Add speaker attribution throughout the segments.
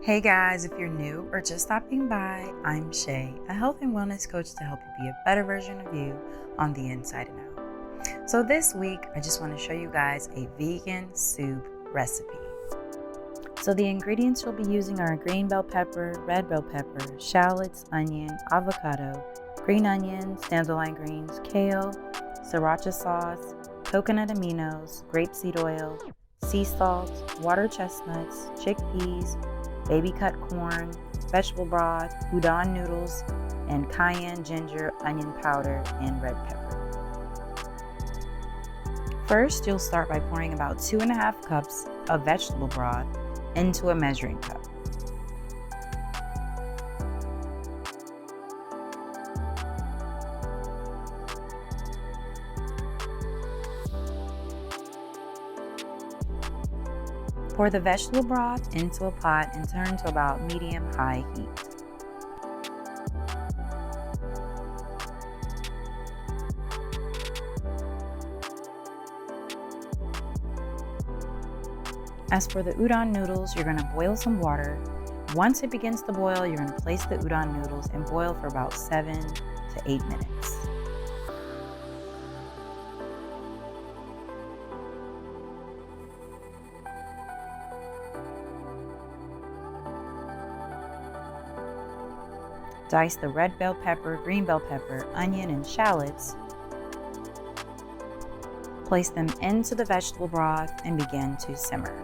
Speaker 1: Hey guys, if you're new or just stopping by, I'm Shay, a health and wellness coach to help you be a better version of you on the inside and out. So this week, I just want to show you guys a vegan soup recipe. So the ingredients you'll be using are green bell pepper, red bell pepper, shallots, onion, avocado, green onions, dandelion greens, kale, sriracha sauce, coconut aminos, grapeseed oil, sea salt, water chestnuts, chickpeas, baby cut corn, vegetable broth, udon noodles, and cayenne, ginger, onion powder, and red pepper. First, you'll start by pouring about 2.5 cups of vegetable broth into a measuring cup. Pour the vegetable broth into a pot and turn to about medium-high heat. As for the udon noodles, you're going to boil some water. Once it begins to boil, you're going to place the udon noodles and boil for about 7 to 8 minutes. Dice the red bell pepper, green bell pepper, onion, and shallots. Place them into the vegetable broth and begin to simmer.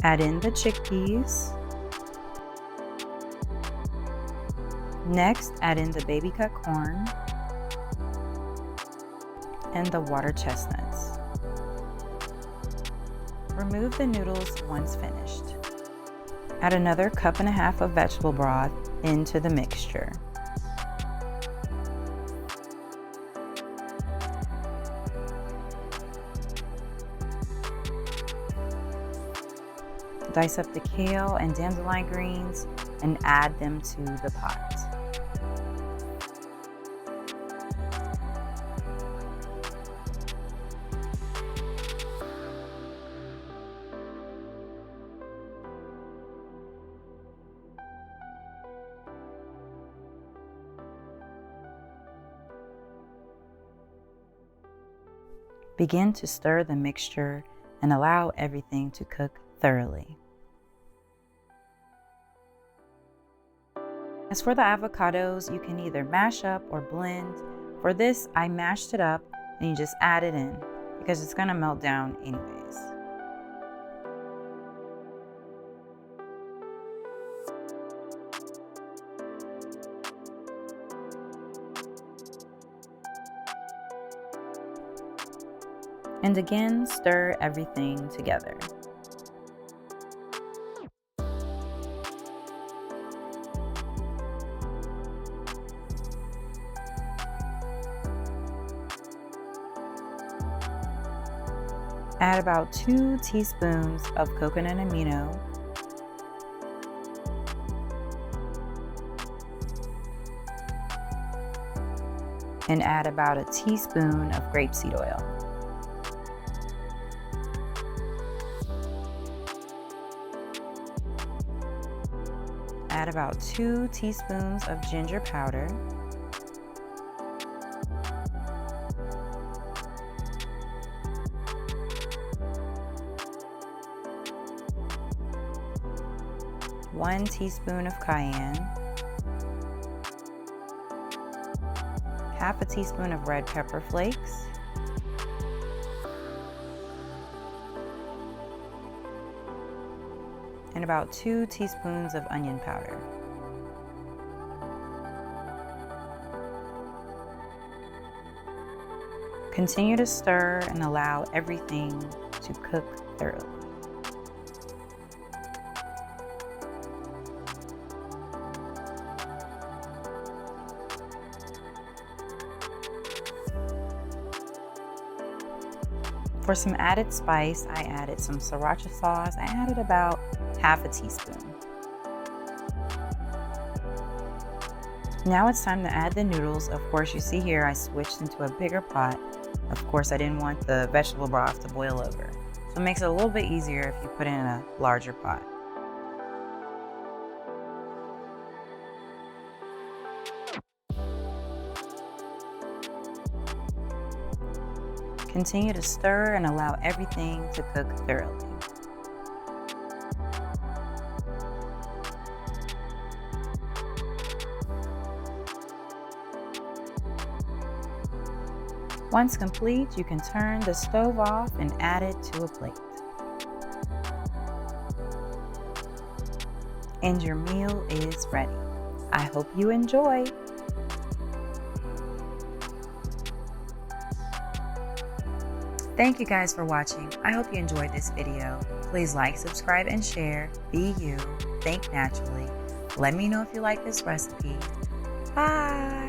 Speaker 1: Add in the chickpeas. Next, add in the baby cut corn and the water chestnuts. Remove the noodles once finished. Add another 1.5 cups of vegetable broth into the mixture. Dice up the kale and dandelion greens and add them to the pot. Begin to stir the mixture and allow everything to cook thoroughly. As for the avocados, you can either mash up or blend. For this, I mashed it up and you just add it in because it's going to melt down anyways. And again, stir everything together. Add about 2 teaspoons of coconut amino, and add about a teaspoon of grapeseed oil. Add about 2 teaspoons of ginger powder. One teaspoon of cayenne, half a teaspoon of red pepper flakes, and about 2 teaspoons of onion powder. Continue to stir and allow everything to cook thoroughly. For some added spice, I added some sriracha sauce. I added about half a teaspoon. Now it's time to add the noodles. Of course, you see here I switched into a bigger pot. Of course, I didn't want the vegetable broth to boil over. So it makes it a little bit easier if you put it in a larger pot. Continue to stir and allow everything to cook thoroughly. Once complete, you can turn the stove off and add it to a plate. And your meal is ready. I hope you enjoy. Thank you guys for watching. I hope you enjoyed this video. Please like, subscribe, and share. Be you. Think naturally. Let me know if you like this recipe. Bye.